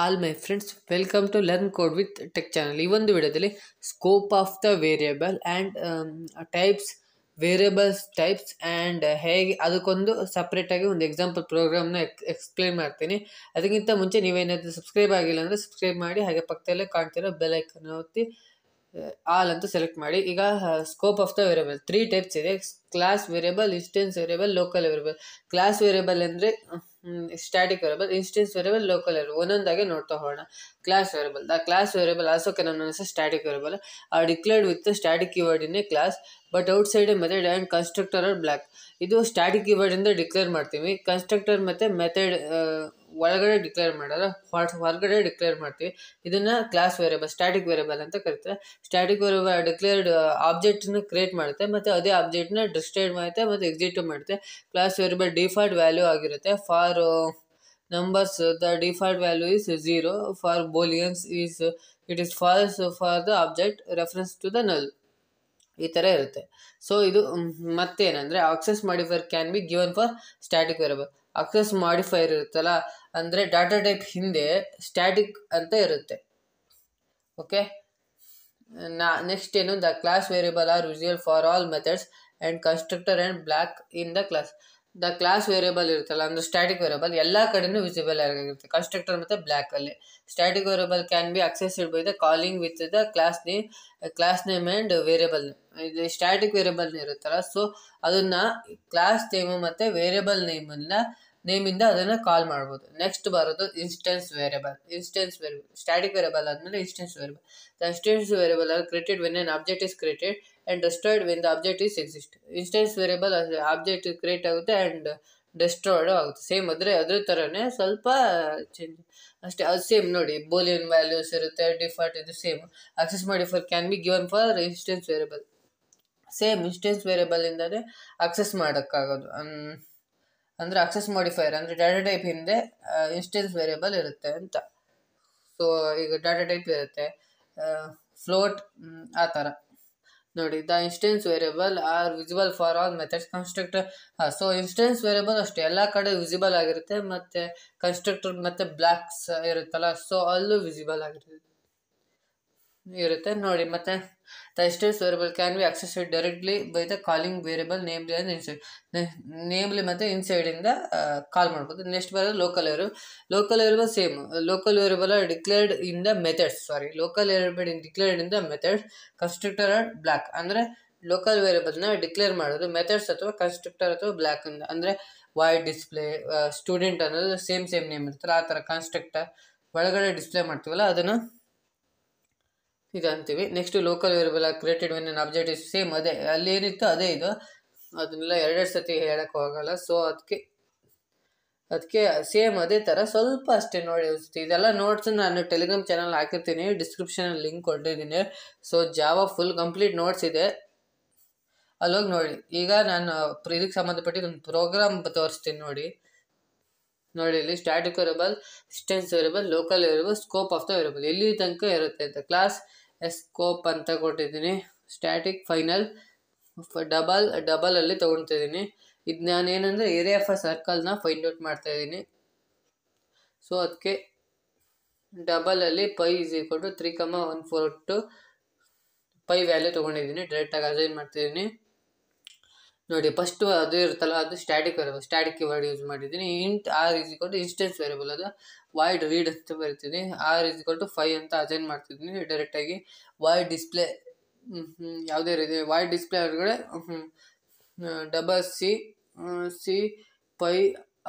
All my friends, welcome to learn code with tech channel. ಈ ಒಂದು ವಿಡಿಯೋದಲ್ಲಿ scope of the variable and types, variables types and ಹೇಗೆ ಅದಕ್ಕೊಂದು ಸಪ್ರೇಟಾಗಿ ಒಂದು ಎಕ್ಸಾಂಪಲ್ ಪ್ರೋಗ್ರಾಮ್ನ ಎಕ್ಸ್ಪ್ಲೇನ್ ಮಾಡ್ತೀನಿ. ಅದಕ್ಕಿಂತ ಮುಂಚೆ ನೀವೇನಾದರೂ ಸಬ್ಸ್ಕ್ರೈಬ್ ಆಗಿಲ್ಲ ಅಂದರೆ ಸಬ್ಸ್ಕ್ರೈಬ್ ಮಾಡಿ, ಹಾಗೆ ಪಕ್ಕದಲ್ಲೇ ಕಾಣ್ತಿರೋ ಬೆಲ್ ಐಕನ್ ಒತ್ತಿ ಆಲ್ ಅಂತ ಸೆಲೆಕ್ಟ್ ಮಾಡಿ. ಈಗ scope of the variable 3 types ಇದೆ: class variable, instance variable, local variable. Class variable ಅಂದರೆ static variable, instance variable, local variable. ಒಂದೊಂದಾಗಿ ನೋಡ್ತಾ ಹೋಗೋಣ. Class variable. The class variable also can known as static variable are declared with static keyword in a class but outside a method and constructor or block. ಇದು static ಕೀವರ್ಡಿಂದ declare ಮಾಡ್ತೀವಿ. Constructor ಮತ್ತು method ಒಳಗಡೆ declare ಮಾಡಲ್ಲ, ಹೊರಗಡೆ declare ಮಾಡ್ತೀವಿ. ಇದನ್ನು class variable, static variable ಅಂತ ಕರಿತಾರೆ. ಸ್ಟ್ಯಾಟಿಕ್ ವೇರಿಯಬಲ್ ಡಿಕ್ಲೇರ್ಡ್ ಆಬ್ಜೆಕ್ಟ್ನ ಕ್ರಿಯೇಟ್ ಮಾಡುತ್ತೆ ಮತ್ತು ಅದೇ ಆಬ್ಜೆಕ್ಟ್ನ ಡಿಸ್ಟ್ರೈಡ್ ಮಾಡುತ್ತೆ ಮತ್ತು ಎಕ್ಸಿಕ್ಯೂಟ್ ಮಾಡುತ್ತೆ. ಕ್ಲಾಸ್ ವೇರಿಯಬಲ್ ಡಿಫಾಲ್ಟ್ ವ್ಯಾಲ್ಯೂ ಆಗಿರುತ್ತೆ. For numbers the default value is 0. For Booleans it is false for the object reference to the null. ಈ ಥರ ಇರುತ್ತೆ. ಸೊ ಇದು ಮತ್ತೇನಂದರೆ access modifier can be given for static variable. Access modifier ಇರುತ್ತಲ್ಲ, ಅಂದರೆ data type ಹಿಂದೆ static ಅಂತ ಇರುತ್ತೆ. ಓಕೆ, ನೆಕ್ಸ್ಟ್ ಏನು, the class variable are visible for all methods and constructor and block in the class. The class variable ಇರುತ್ತಲ್ಲ, ಅಂದರೆ static variable ಎಲ್ಲ ಕಡೆನೂ ವಿಸಿಬಲ್ ಆಗಿರುತ್ತೆ, ಕನ್ಸ್ಟ್ರಕ್ಟರ್ ಮತ್ತು ಬ್ಲ್ಯಾಕಲ್ಲಿ. Static variable can be accessed by the calling with the class name and variable. ಇದು static variable ಇರುತ್ತಲ್ಲ, so ಅದನ್ನು ಕ್ಲಾಸ್ ನೇಮು ಮತ್ತು ವೇರಿಯಬಲ್ ನೇಮಿಂದ ಅದನ್ನು ಕಾಲ್ ಮಾಡ್ಬೋದು. ನೆಕ್ಸ್ಟ್ ಬರೋದು ಇನ್ಸ್ಟೆನ್ಸ್ ವೇರಿಯಬಲ್. ಸ್ಟ್ಯಾಟಿಕ್ ವೇರಿಯಬಲ್ ಆದಮೇಲೆ instance variable. The instance variable are created when an object is created and destroyed when the object is exist. Instance variable object create ಆಗುತ್ತೆ and destroyed ಆಗುತ್ತೆ. Same ಅದ್ರ ಥರನೇ ಸ್ವಲ್ಪ change ಅಷ್ಟೇ. ಅದು same ನೋಡಿ, boolean values ಇರುತ್ತೆ, ಡಿಫಾಲ್ಟ್ ಇದು same. Access modifier can be given for instance variable. Same instance ವೇರಿಯಬಲಿಂದಲೇ ಆಕ್ಸೆಸ್ ಮಾಡೋಕ್ಕಾಗೋದು. ಅಂದರೆ ಆಕ್ಸೆಸ್ ಮಾಡಿಫೈರ್ ಅಂದರೆ ಡಾಟಾ ಟೈಪ್ ಹಿಂದೆ ಇನ್ಸ್ಟೆನ್ಸ್ ವೇರಿಯಬಲ್ ಇರುತ್ತೆ ಅಂತ. ಸೊ ಈಗ ಡಾಟಾ ಟೈಪ್ ಇರುತ್ತೆ, ಫ್ಲೋಟ್, ಆ ಥರ ನೋಡಿ. The instance variable are visible for all methods constructor. So instance variable ಅಷ್ಟೇ ಎಲ್ಲ ಕಡೆ ವಿಸಿಬಲ್ ಆಗಿರುತ್ತೆ, ಮತ್ತು ಕನ್ಸ್ಟ್ರಕ್ಟರ್ ಮತ್ತು ಬ್ಲಾಕ್ಸ್ ಇರುತ್ತಲ್ಲ, ಸೊ ಅಲ್ಲೂ ವಿಸಿಬಲ್ ಆಗಿರುತ್ತೆ ಇರುತ್ತೆ ನೋಡಿ. ಮತ್ತು the instance variable can be accessed directly by the calling variable namely and inside. Namely ಮತ್ತು ಇನ್ಸೈಡಿಂದ ಕಾಲ್ ಮಾಡ್ಬೋದು. ನೆಕ್ಸ್ಟ್ ಬರೋದು local variable. Local variable same. Local variable are declared in the methods. Local variable declared in the methods constructor or block. ಅಂದರೆ local ವೇರಿಯಬಲ್ನ declare ಮಾಡೋದು methods ಅಥವಾ constructor ಅಥವಾ block ಇಂದ. ಅಂದರೆ ವಾಯ್ಡ್ ಡಿಸ್ಪ್ಲೇ, ಸ್ಟೂಡೆಂಟ್ ಅನ್ನೋದು ಸೇಮ್ ನೇಮ್ ಇರ್ತಾರೆ, ಆ ಥರ ಕನ್ಸ್ಟ್ರಕ್ಟರ್ ಒಳಗಡೆ ಡಿಸ್ಪ್ಲೇ ಮಾಡ್ತೀವಲ್ಲ ಅದನ್ನು ಇದು ಅಂತೀವಿ. Next local variable are created when an object is same. ಅದೇ ಅಲ್ಲಿ ಏನಿತ್ತು ಅದೇ ಇದು, ಅದನ್ನೆಲ್ಲ ಎರಡೆರಡು ಸತಿ ಹೇಳೋಕ್ಕೆ ಹೋಗಲ್ಲ. ಸೊ ಅದಕ್ಕೆ ಸೇಮ್ ಅದೇ ಥರ ಸ್ವಲ್ಪ ಅಷ್ಟೇ ನೋಡಿ ಅನಿಸುತ್ತೆ. ಇದೆಲ್ಲ ನೋಟ್ಸ್ ನಾನು ಟೆಲಿಗ್ರಾಮ್ ಚಾನಲ್ ಹಾಕಿರ್ತೀನಿ, ಡಿಸ್ಕ್ರಿಪ್ಷನಲ್ಲಿ ಲಿಂಕ್ ಕೊಟ್ಟಿದ್ದೀನಿ. So Java full complete notes ಇದೆ, ಅಲ್ಲೋಗಿ ನೋಡಿ. ಈಗ ನಾನು ಇದಕ್ಕೆ ಸಂಬಂಧಪಟ್ಟಿದ್ದು ಒಂದು ಪ್ರೋಗ್ರಾಮ್ ತೋರಿಸ್ತೀನಿ ನೋಡಿ. ಇಲ್ಲಿ static variable, instance variable, local variable, scope of the variable ಎಲ್ಲಿ ತನಕ ಇರುತ್ತೆ ಅಂತ. ಕ್ಲಾಸ್ ಸ್ಕೋಪ್ ಅಂತ ಕೊಟ್ಟಿದ್ದೀನಿ, ಸ್ಟ್ಯಾಟಿಕ್ ಫೈನಲ್ ಡಬಲಲ್ಲಿ ತೊಗೊಳ್ತಿದ್ದೀನಿ. ಇದು ನಾನೇನಂದರೆ ಏರಿಯಾ ಆಫ್ ಅ ಸರ್ಕಲ್ನ ಫೈಂಡ್ ಔಟ್ ಮಾಡ್ತಾಯಿದ್ದೀನಿ. ಸೊ ಅದಕ್ಕೆ ಡಬಲಲ್ಲಿ ಪೈ = 3,142 ಪೈ ವ್ಯಾಲ್ಯೂ ತೊಗೊಂಡಿದ್ದೀನಿ, ಡೈರೆಕ್ಟಾಗಿ ಅಸೈನ್ ಮಾಡ್ತಿದ್ದೀನಿ ನೋಡಿ. ಫಸ್ಟು ಅದು ಇರುತ್ತಲ್ಲ, ಅದು static variable, static keyword use ಮಾಡಿದ್ದೀನಿ. ಇಂಟ್ ಆರ್ = ಇನ್ಸ್ಟೆನ್ಸ್ ವೇರಿಯಬಲ್, ಅದು ವಾಯ್ಡ್ ರೀಡ್ ಅಂತ ಬರ್ತೀನಿ. ಆರ್ = 5 ಅಂತ ಅಸೈನ್ ಮಾಡ್ತಿದ್ದೀನಿ ಡೈರೆಕ್ಟಾಗಿ. ವಾಯ್ಡ್ ಡಿಸ್ಪ್ಲೇ ಯಾವುದೇ ರೀತಿ ವಾಯ್ಡ್ ಡಿಸ್ಪ್ಲೇ ಹೊರಗಡೆ ಡಬಲ್ ಸಿ ಪೈ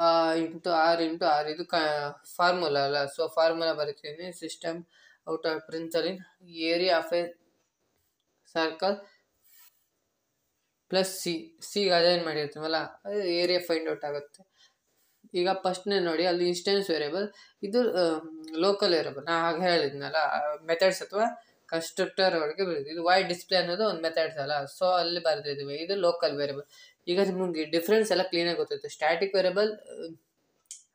× r ಇದು ಫಾರ್ಮುಲಾ ಅಲ್ಲ, ಸೊ ಫಾರ್ಮುಲಾ ಬರೀತೀನಿ. System out of principal area of a circle plus C assign ಮಾಡಿರ್ತೀವಲ್ಲ, ಅದು ಏರಿಯಾ ಫೈಂಡ್ ಔಟ್ ಆಗುತ್ತೆ. ಈಗ ಫಸ್ಟ್ನೇ ನೋಡಿ, ಅಲ್ಲಿ ಇನ್ಸ್ಟೆನ್ಸ್ ವೇರಿಯಬಲ್, ಇದು ಲೋಕಲ್ ವೇರಿಯಬಲ್. ನಾ ಹಾಗೆ ಹೇಳಿದ್ನಲ್ಲ, ಮೆಥಡ್ಸ್ ಅಥವಾ ಕನ್ಸ್ಟ್ರಕ್ಟರ್ ಒಳಗೆ ಬರೀತೀವಿ. ಇದು ವಾಯ್ಡ್ ಡಿಸ್ಪ್ಲೇ ಅನ್ನೋದು ಒಂದು ಮೆಥಡ್ಸ್ ಅಲ್ಲ, ಸೊ ಅಲ್ಲಿ ಬರೆದಿದ್ದೀವಿ. ಇದು ಲೋಕಲ್ ವೇರಿಯಬಲ್. ಈಗ ನಿಮಗೆ ಡಿಫ್ರೆನ್ಸ್ ಎಲ್ಲ ಕ್ಲೀನಾಗಿ ಗೊತ್ತಿರುತ್ತೆ. Static variable,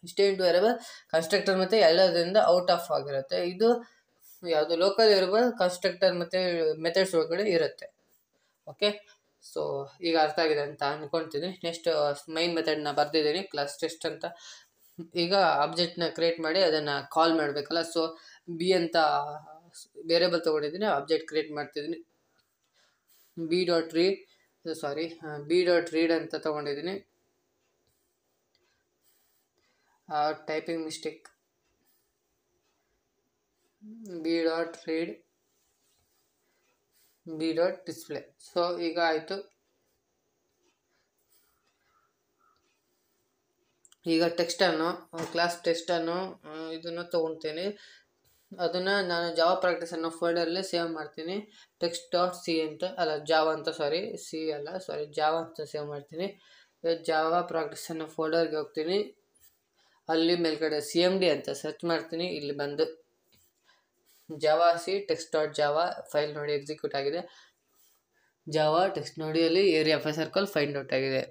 instant variable, constructor ಮತ್ತು ಎಲ್ಲದರಿಂದ ಔಟ್ ಆಫ್ ಆಗಿರುತ್ತೆ. ಇದು ಯಾವುದು ಲೋಕಲ್ ವೇರಿಯಬಲ್, ಕನ್ಸ್ಟ್ರಕ್ಟರ್ ಮತ್ತು ಮೆಥಡ್ಸ್ ಒಳಗಡೆ ಇರುತ್ತೆ. ಓಕೆ, ಸೊ ಈಗ ಅರ್ಥ ಆಗಿದೆ ಅಂತ ಅಂದ್ಕೊಳ್ತೀನಿ. ನೆಕ್ಸ್ಟ್ ಮೈನ್ ಮೆಥಡ್ನ ಬರೆದಿದ್ದೀನಿ, ಕ್ಲಾಸ್ ಟೆಸ್ಟ್ ಅಂತ. ಈಗ ಆಬ್ಜೆಕ್ಟ್ನ ಕ್ರಿಯೇಟ್ ಮಾಡಿ ಅದನ್ನು ಕಾಲ್ ಮಾಡಬೇಕಲ್ಲ. ಸೊ ಬಿ ಅಂತ ವೇರಿಯಬಲ್ ತೊಗೊಂಡಿದ್ದೀನಿ, ಆಬ್ಜೆಕ್ಟ್ ಕ್ರಿಯೇಟ್ ಮಾಡ್ತಿದ್ದೀನಿ. ಬಿ ಡಾಟ್ ರೀಡ್ ಅಂತ ತೊಗೊಂಡಿದ್ದೀನಿ. Typing mistake. B dot read B dot display. So ಈಗ ಆಯಿತು. ಈಗ ಟೆಕ್ಸ್ಟನ್ನು ಕ್ಲಾಸ್ ಟೆಕ್ಸ್ಟನ್ನು ಇದನ್ನು ತೊಗೊಳ್ತೇನೆ. ಅದನ್ನು ನಾನು ಜಾವಾ ಪ್ರಾಕ್ಟೀಸ್ ಅನ್ನೋ ಫೋಲ್ಡರಲ್ಲಿ ಸೇವ್ ಮಾಡ್ತೀನಿ. ಟೆಕ್ಸ್ಟ್ ಡಾಟ್ ಸಿ ಅಂತ ಜಾವಾ ಅಂತ ಜಾವಾ ಅಂತ ಸೇವ್ ಮಾಡ್ತೀನಿ. ಜಾವಾ ಪ್ರಾಕ್ಟೀಸ್ ಅನ್ನೋ ಫೋಲ್ಡರ್ಗೆ ಹೋಗ್ತೀನಿ. ಅಲ್ಲಿ ಮೇಲ್ಗಡೆ CMD ಅಂತ ಸರ್ಚ್ ಮಾಡ್ತೀನಿ. ಇಲ್ಲಿ ಬಂದು Java C text dot Java file ನೋಡಿ ಎಕ್ಸಿಕ್ಯೂಟ್ ಆಗಿದೆ. ಜಾವಾ ಟೆಕ್ಸ್ಟ್ ನೋಡಿ ಅಲ್ಲಿ area of a circle find out ಆಗಿದೆ.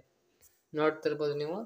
ನೋಡ್ತಿರ್ಬೋದು ನೀವು.